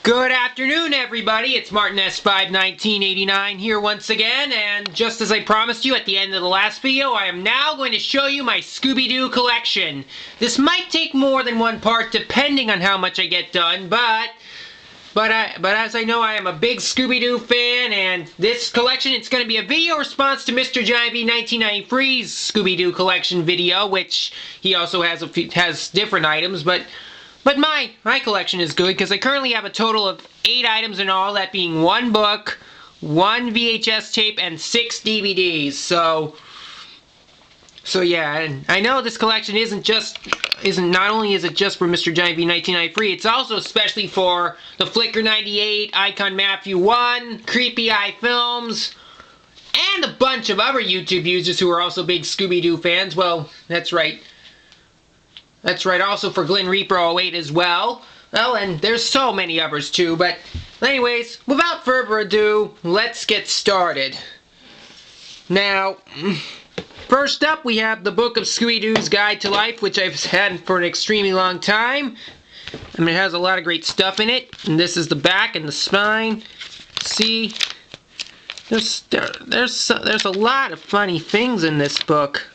Good afternoon, everybody. It's Martin S51989 here once again, and just as I promised you at the end of the last video, I am now going to show you my Scooby-Doo collection. This might take more than one part depending on how much I get done, but as I know, I am a big Scooby-Doo fan, and this collection, it's going to be a video response to Mr. Giant V 1993's Scooby-Doo collection video, which he also has different items, but my collection is good because I currently have a total of 8 items in all, that being 1 book, 1 VHS tape, and 6 DVDs. So yeah, and I know this collection not only is it just for Mr. Giant V 1993, it's also especially for the Flicker 98, Icon Matthew 1, Creepy Eye Films, and a bunch of other YouTube users who are also big Scooby-Doo fans. Well, that's right. That's right, also for Glen Reaper 08 as well. Well, and there's so many others too, but anyways, without further ado, let's get started. Now, first up we have the book of Scooby-Doo's Guide to Life, which I've had for an extremely long time. I mean, it has a lot of great stuff in it, and this is the back and the spine. See, there's a lot of funny things in this book.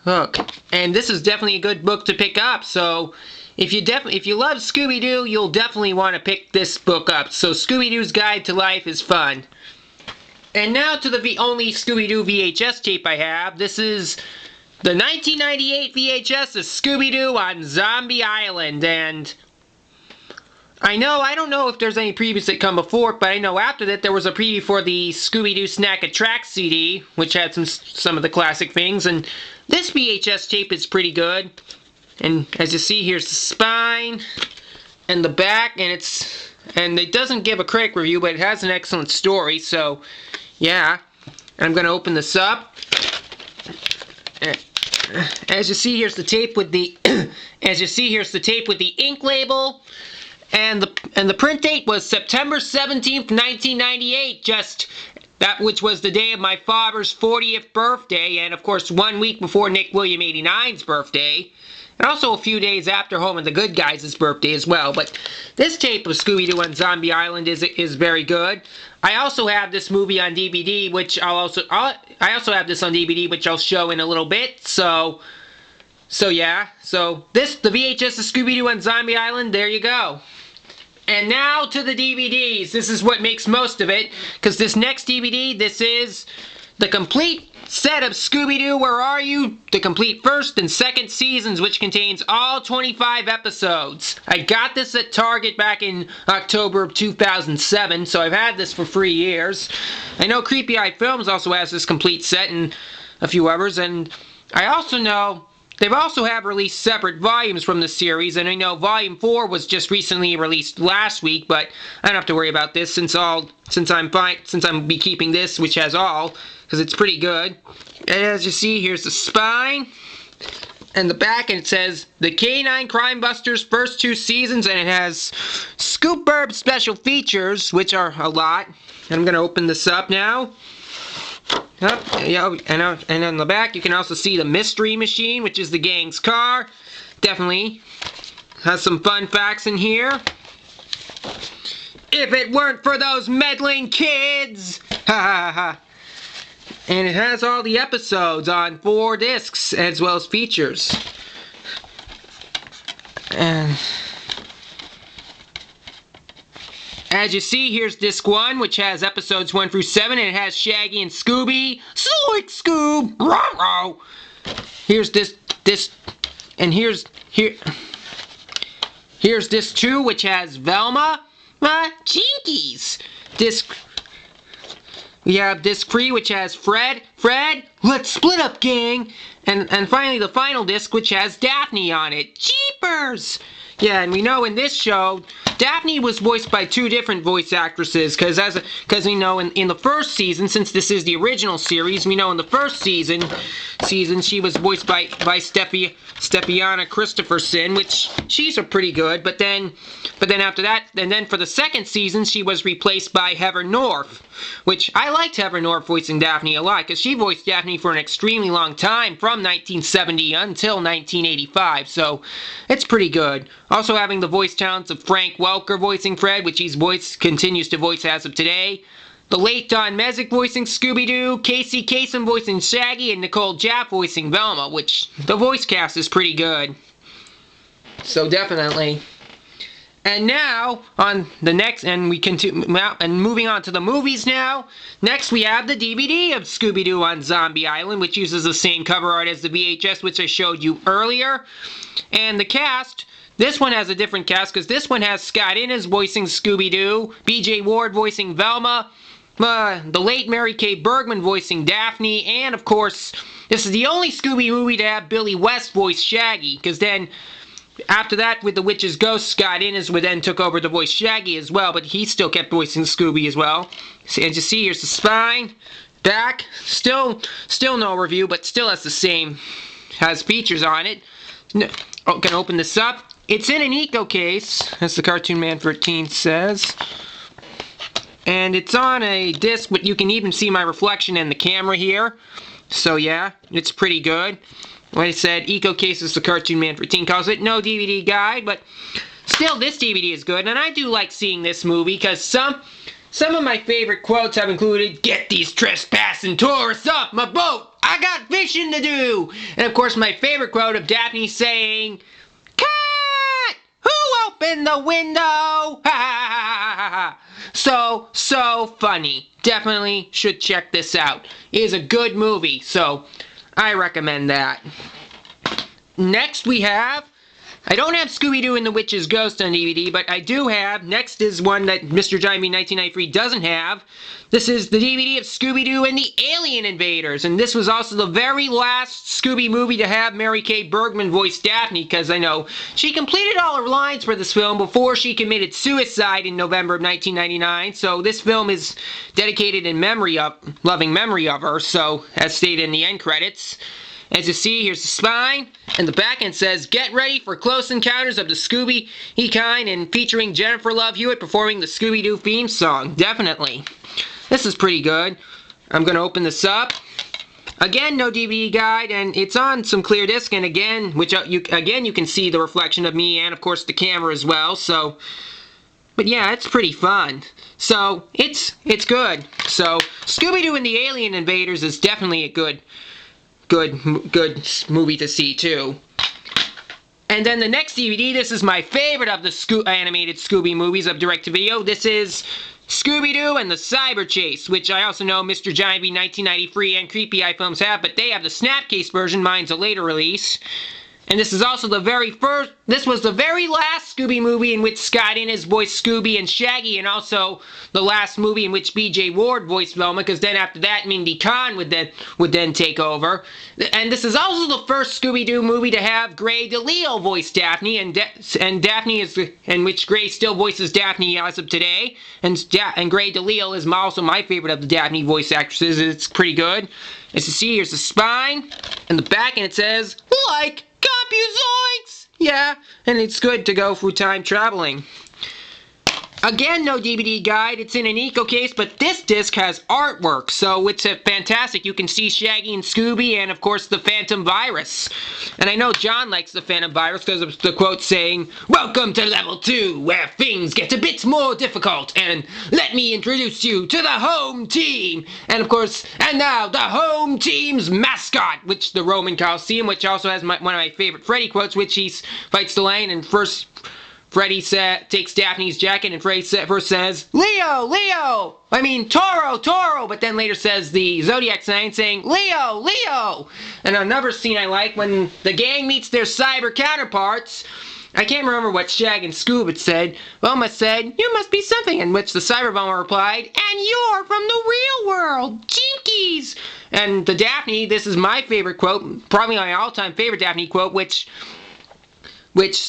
Look, and this is definitely a good book to pick up, so if you love Scooby-Doo, you'll definitely want to pick this book up. So Scooby-Doo's Guide to Life is fun. And now to the only Scooby-Doo VHS tape I have. This is the 1998 VHS of Scooby-Doo on Zombie Island, and I don't know if there's any previews that come before it, but I know after that there was a preview for the Scooby-Doo Snack and Track CD, which had some of the classic things, and this VHS tape is pretty good. And as you see, here's the spine and the back, and it doesn't give a critic review, but it has an excellent story. So, yeah, I'm gonna open this up. As you see, here's the tape with the ink label. And the print date was September 17th, 1998, which was the day of my father's 40th birthday, and of course 1 week before Nick William 89's birthday, and also a few days after Home and the Good Guys' birthday as well. But this tape of Scooby-Doo on Zombie Island is very good. I also have this movie on DVD, which I also have this on DVD, which I'll show in a little bit. So yeah, the VHS of Scooby-Doo on Zombie Island, there you go. And now to the DVDs. This is what makes most of it, because this next DVD, this is the complete set of Scooby-Doo, Where Are You? The complete first and second seasons, which contains all 25 episodes. I got this at Target back in October of 2007, so I've had this for 3 years. I know Creepy Eye Films also has this complete set and a few others, and I also know they also have released separate volumes from the series, and I know Volume 4 was just recently released last week, but I don't have to worry about this since I'm be keeping this, which has all, because it's pretty good. And as you see, here's the spine and the back, and it says the K9 Crime Busters first 2 seasons, and it has Scoop Burb special features, which are a lot. And I'm going to open this up now. And on the back you can also see the Mystery Machine, which is the gang's car. Definitely has some fun facts in here. If it weren't for those meddling kids! Ha ha ha. And it has all the episodes on 4 discs as well as features. And as you see, here's disc 1, which has episodes 1 through 7, and it has Shaggy and Scooby. Zoink, Scoob! Row! Here's here's disc 2, which has Velma. Jinkies! We have disc 3, which has Fred, let's split up, gang! And finally the final disc, which has Daphne on it. Jeepers! Yeah, and we know in this show, Daphne was voiced by 2 different voice actresses, because we know in the first season, since this is the original series, we know in the first season she was voiced by Steffiana Christopherson, which she's pretty good, but then after that, and then for the second season, she was replaced by Heather North, which I liked Heather North voicing Daphne a lot, because she voiced Daphne for an extremely long time, from 1970 until 1985, so it's pretty good. Also having the voice talents of Frank Welker voicing Fred, which he's continues to voice as of today. The late Don Messick voicing Scooby-Doo, Casey Kasem voicing Shaggy, and Nicole Jaff voicing Velma, which the voice cast is pretty good. So definitely. And now, on the next, and we continue, and moving on to the movies now. Next, we have the DVD of Scooby-Doo on Zombie Island, which uses the same cover art as the VHS, which I showed you earlier. And the cast, this one has a different cast, because this one has Scott Innes voicing Scooby-Doo, B.J. Ward voicing Velma, the late Mary Kay Bergman voicing Daphne, and of course, this is the only Scooby movie to have Billy West voice Shaggy, because then, after that, with The Witch's Ghost, Scott Innes then took over to voice Shaggy as well, but he still kept voicing Scooby as well. And you see, here's the spine, back, still no review, but still has the same, has features on it. Oh, gonna open this up. It's in an eco case, as the Cartoon Man 13 says. And it's on a disc, but you can even see my reflection in the camera here. So yeah, it's pretty good. Like I said, eco case is the Cartoon Man 13 calls it. No DVD guide, but still this DVD is good. And I do like seeing this movie because some of my favorite quotes have included, "Get these trespassing tourists off my boat! I got fishing to do!" And of course my favorite quote of Daphne saying, "Cat! Who opened the window?" Ha ha ha ha. So funny. Definitely should check this out. It is a good movie, so I recommend that. Next we have, I don't have Scooby-Doo and the Witch's Ghost on DVD, but I do have, next is one that Mr. Giant Bee 1993 doesn't have. This is the DVD of Scooby-Doo and the Alien Invaders, and this was also the very last Scooby movie to have Mary Kay Bergman voice Daphne, because I know she completed all her lines for this film before she committed suicide in November of 1999, so this film is dedicated in loving memory of her, so as stated in the end credits. As you see, here's the spine, and the back end says, "Get ready for close encounters of the Scooby kind," and featuring Jennifer Love Hewitt performing the Scooby-Doo theme song. Definitely. This is pretty good. I'm going to open this up. Again, no DVD guide, and it's on some clear disc, and again, you can see the reflection of me and, of course, the camera as well, so, but yeah, it's pretty fun. So, it's good. So, Scooby-Doo and the Alien Invaders is definitely a good movie to see too. And then the next DVD, this is my favorite of the animated Scooby movies of direct-to-video. This is Scooby-Doo and the Cyber Chase, which I also know Mr. Giant Bee 1993 and Creepy Eye Films have, but they have the Snapcase version. Mine's a later release. And this is also this was the very last Scooby movie in which Scott Innes voiced Scooby and Shaggy, and also the last movie in which B.J. Ward voiced Velma, because then after that, Mindy Kahn would then take over. And this is also the first Scooby-Doo movie to have Gray DeLeo voice Daphne, and Daphne is, in which Gray still voices Daphne as of today, and Gray DeLeo is also my favorite of the Daphne voice actresses. It's pretty good. As you see, here's the spine, and the back, and it says, "Like Compuzoinks!" Yeah, and it's good to go through time traveling. Again, no DVD guide. It's in an eco case, but this disc has artwork, so it's fantastic. You can see Shaggy and Scooby and, of course, the Phantom Virus. And I know John likes the Phantom Virus because of the quote saying, "Welcome to level 2, where things get a bit more difficult, and let me introduce you to the home team." And, of course, and now the home team's mascot, which the Roman Coliseum, which also has one of my favorite Freddy quotes, which he fights the lion, and first Freddy takes Daphne's jacket, and Freddy first says, "Leo, Leo!" I mean, Toro, Toro! But then later says the Zodiac sign saying, "Leo, Leo!" And another scene I like, when the gang meets their cyber counterparts, I can't remember what Shag and Scoob had said. Velma said, "You must be something," in which the cyber Velma replied, "And you're from the real world, Jinkies!" And the Daphne, this is my favorite quote, probably my all-time favorite Daphne quote, which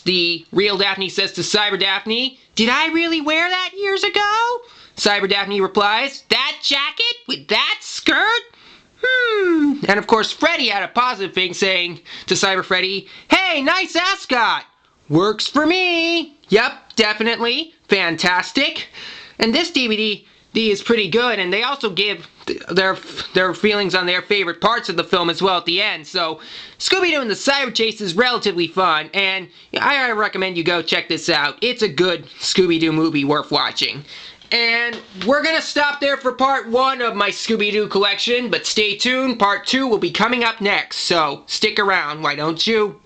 the real Daphne says to Cyber Daphne, "Did I really wear that years ago?" Cyber Daphne replies, "That jacket with that skirt? And of course Freddy had a positive thing saying to Cyber Freddy, "Hey, nice ascot. Works for me." Yep, definitely. Fantastic. And this DVD, D is pretty good, and they also give their feelings on their favorite parts of the film as well at the end. So Scooby-Doo and the Cyber Chase is relatively fun, and I recommend you go check this out. It's a good Scooby-Doo movie worth watching. And we're going to stop there for part 1 of my Scooby-Doo collection, but stay tuned, part 2 will be coming up next, so stick around, why don't you?